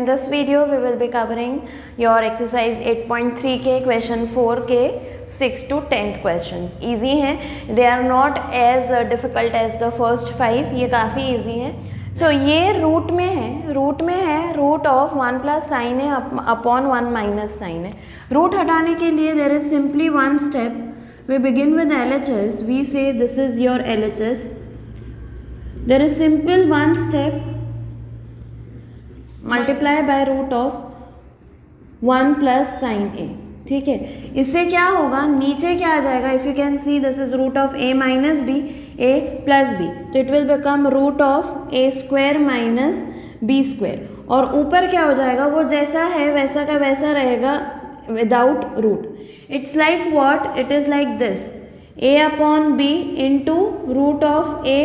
this video we will be covering your exercise 8.3 के question 4 के 6 to 10th questions. easy हैं, they are not as difficult as the first 5. ये काफ़ी easy हैं. So ये root में है रूट ऑफ 1 प्लस साइन है अपॉन 1 माइनस साइन है. रूट हटाने के लिए there is simply one step. We begin with LHS. We say this is your LHS. There is simple one step, multiply by root of 1 plus sine a. ठीक है, इससे क्या होगा, नीचे क्या आ जाएगा, if you can see this is root of a minus b, a plus B, तो it will become root of a square minus B square. और ऊपर क्या हो जाएगा, वो जैसा है वैसा का वैसा रहेगा without root. It's like what, it is like this, a upon B into root of a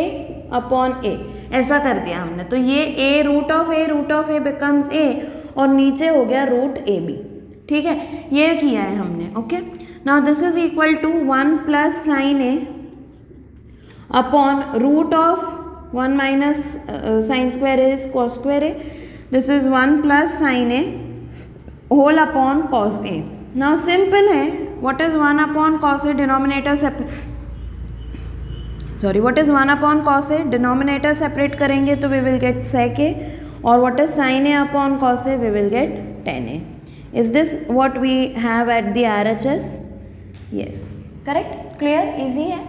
upon a. ऐसा कर दिया हमने, तो ये a root of a becomes a और नीचे हो गया रूट ए बी. ठीक है, ये किया है हमने. Okay, now this is equal to 1 plus sine a upon root of 1 minus sine square is cos square a. This is 1 plus sine a whole upon cos a. Now simple है, what is 1 upon cos a, denominator separate, sorry what is 1 upon cos a, denominator separate करेंगे तो we will get sec a, और what is sine a upon cos A, we will get tan A. Is this what we have at the RHS? Yes, correct, clear, easy है.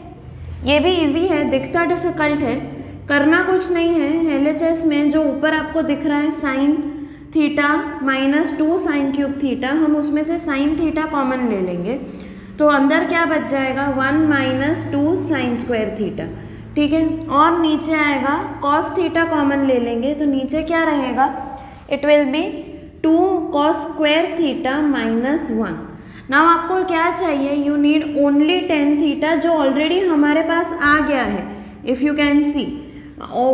ये भी easy है, दिखता difficult है, करना कुछ नहीं है. LHS में जो ऊपर आपको दिख रहा है sine theta minus 2 sine cube theta, हम उसमें से साइन थीटा कॉमन ले लेंगे तो अंदर क्या बच जाएगा, 1 माइनस 2 साइन स्क्वायर थीटा. ठीक है, और नीचे आएगा कॉस थीटा कॉमन ले लेंगे तो नीचे क्या रहेगा, it will be 2 cos square theta minus 1. Now आपको क्या चाहिए, you need only tan theta जो ऑलरेडी हमारे पास आ गया है. If you can see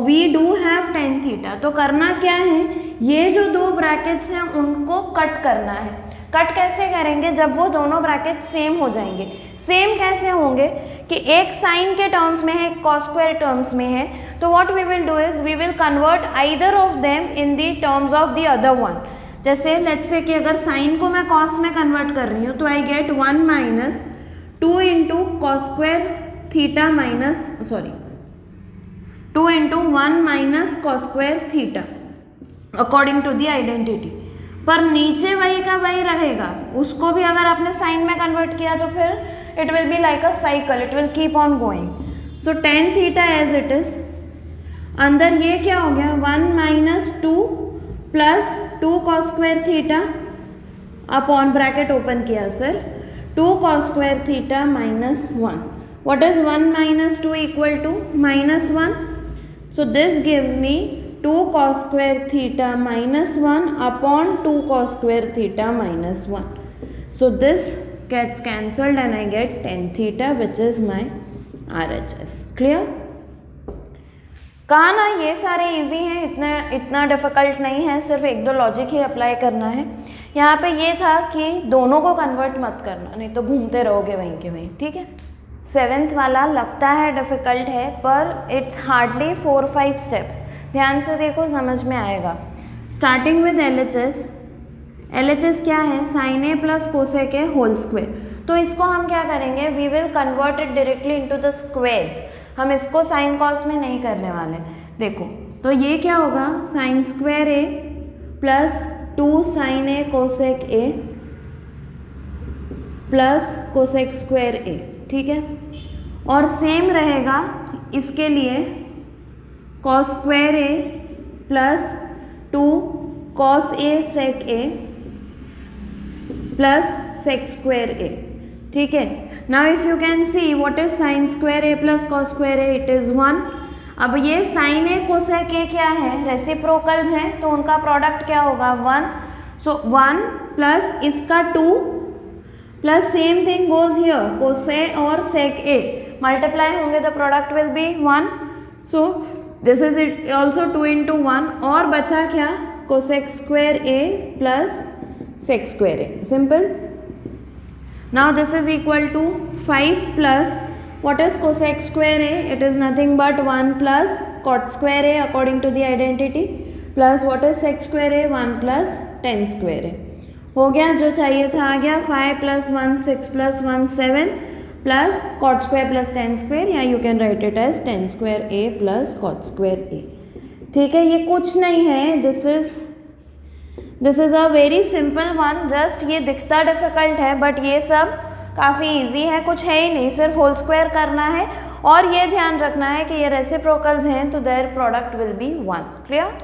we do have tan theta. तो करना क्या है, ये जो दो ब्रैकेट्स हैं उनको कट करना है. कट कैसे करेंगे, जब वो दोनों ब्रैकेट सेम हो जाएंगे. सेम कैसे होंगे कि एक साइन के टर्म्स में है, एक कॉस स्क्वायर टर्म्स में है, तो what we will do is we will convert either of them in the terms of the other one. जैसे लेट्स से कि अगर साइन को मैं कॉस में कन्वर्ट कर रही हूँ तो I get 1 minus 2 into cos square theta minus 2 into 1 minus cos square theta according to the identity. पर नीचे वही का वही रहेगा, उसको भी अगर आपने साइन में कन्वर्ट किया तो फिर it will be like a cycle, it will keep on going. So tan theta as it is. अंदर ये क्या हो गया, 1 minus 2 plus 2 cos square theta upon bracket open किया सिर्फ 2 cos square theta minus 1. What is 1 minus 2 equal to minus 1. So this gives me 2 cos square theta minus 1 upon 2 cos square theta minus 1. So this gets cancelled and I get 10 theta which is my RHS. Clear? कहा ना ये सारे easy हैं, इतना difficult नहीं है, सिर्फ एक दो लॉजिक ही अप्लाई करना है. यहाँ पे ये था कि दोनों को कन्वर्ट मत करना, नहीं तो घूमते रहोगे वहीं के वहीं. ठीक है, 7th वाला लगता है डिफ़िकल्ट है पर इट्स हार्डली 4-5 स्टेप्स. ध्यान से देखो, समझ में आएगा. Starting with LHS. LHS क्या है, sine A plus cosec A whole square. तो इसको हम क्या करेंगे, we will convert it directly into the squares. हम इसको साइन कॉस में नहीं करने वाले. देखो तो ये क्या होगा, sine square A plus 2 sine a cosec a plus cosec square a. ठीक है, और सेम रहेगा इसके लिए cos square A plus 2 cos a sec a plus sec square a. ठीक है, now if you can see what is sine square A plus cos square a, it is 1. अब ये साइन ए कोसेक ए क्या है, reciprocals हैं, तो उनका product क्या होगा, 1. सो 1 प्लस इसका 2 plus same thing goes here, cosec और सेक ए मल्टीप्लाई होंगे तो product will be 1. So this is it also 2 into 1, और बचा क्या, cosec square A plus sec square A. Simple. Now this is equal to 5 plus what is cosec square a? It is nothing but 1 plus cot square a according to the identity plus what is sec square a 1 plus tan square a. हो गया, जो चाहिए था आ गया। 5 + 1 6 + 1 7 plus cot square plus tan square, या you can write it as tan square A plus cot square a. ठीक है, ये कुछ नहीं है, this is a very simple one. Just ये दिखता डिफिकल्ट है बट ये सब काफ़ी इजी है, कुछ है ही नहीं, सिर्फ होल स्क्वायर करना है। और ये ध्यान रखना है कि ये रेसिप्रोकल्स हैं तो their product will be 1। Clear?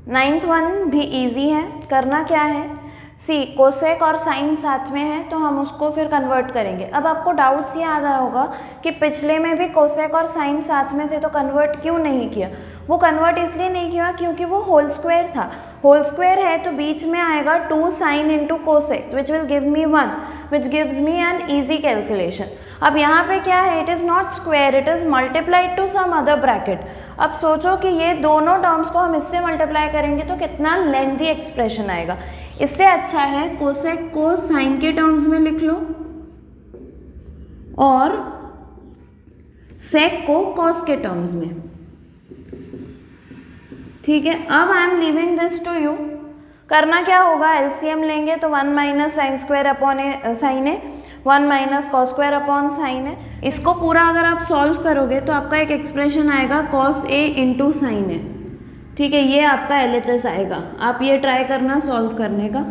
9th one भी इजी है। करना क्या है, सी कोसेक और साइन साथ में है तो हम उसको फिर कन्वर्ट करेंगे। अब आपको डाउट्स ये आ रहा होगा कि पिछले में भी कोसेक और साइन साथ में थे तो कन्वर्ट क्यों नहीं किया। वो कन्वर्ट इसलिए नहीं किया क्योंकि वो होल स्क्वायर था। होल स्क्वायर है तो बीच में आएगा 2 sine into cosec which will give me 1 which gives me an easy calculation. अब यहाँ पे क्या है, it is not square, it is multiplied to some other bracket. अब सोचो कि ये दोनों टर्म्स को हम इससे मल्टीप्लाई करेंगे तो कितना लेंथी एक्सप्रेशन आएगा। इससे अच्छा है कोसेक को साइन के टर्म्स में लिख लो और सेक को कॉस के टर्म्स में। ठीक है, अब I am leaving this to you. करना क्या होगा, एलसीएम लेंगे तो 1 minus sine square upon sine है, 1 minus cos square upon sine है। इसको पूरा अगर आप सॉल्व करोगे तो आपका एक एक्सप्रेशन आएगा कॉस ए इंटू साइन है। ठीक है, ये आपका LHS आएगा। आप ये ट्राई करना सॉल्व करने का।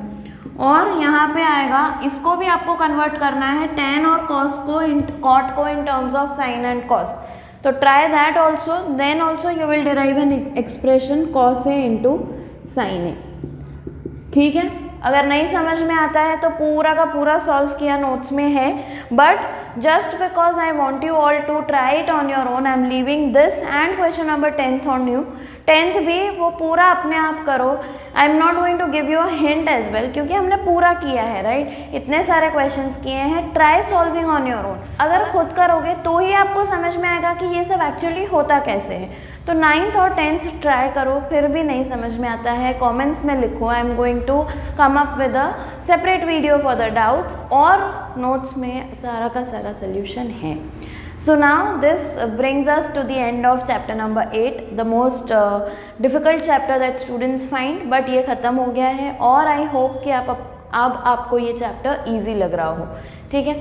और यहाँ पे आएगा, इसको भी आपको कन्वर्ट करना है टेन और कॉस को कॉट को in terms of sine and cos. तो try that also, then also you will derive an expression cos a into sine a. ठीक है, अगर नहीं समझ में आता है तो पूरा का पूरा सॉल्व किया नोट्स में है, but just because I want you all to try it on your own, I am leaving this and question number 10th on you. 10th भी वो पूरा अपने आप करो। I am not going to give you a hint as well क्योंकि हमने पूरा किया है, राइट? इतने सारे क्वेश्चंस किए हैं। Try solving on your own. अगर खुद करोगे तो ही आपको समझ में आएगा कि ये सब एक्चुअली होता कैसे है। तो 9th और 10th ट्राई करो, फिर भी नहीं समझ में आता है कमेंट्स में लिखो। I am going to come up with a separate video for the doubts, और नोट्स में सारा का सारा सोल्यूशन है। So now this brings us to the end of chapter number 8, the most difficult chapter that students find. But ये ख़त्म हो गया है और आई होप कि अब आपको ये चैप्टर ईजी लग रहा हो। ठीक है,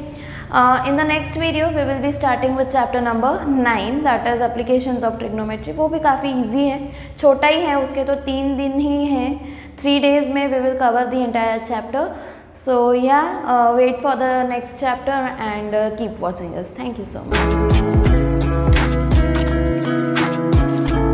in the next video we will be starting with chapter number 9, that is applications of trigonometry. वो भी काफ़ी ईजी है, छोटा ही है, उसके तो 3 दिन ही हैं। 3 days में we will cover the entire chapter. So yeah, wait for the next chapter and keep watching us. Thank you so much.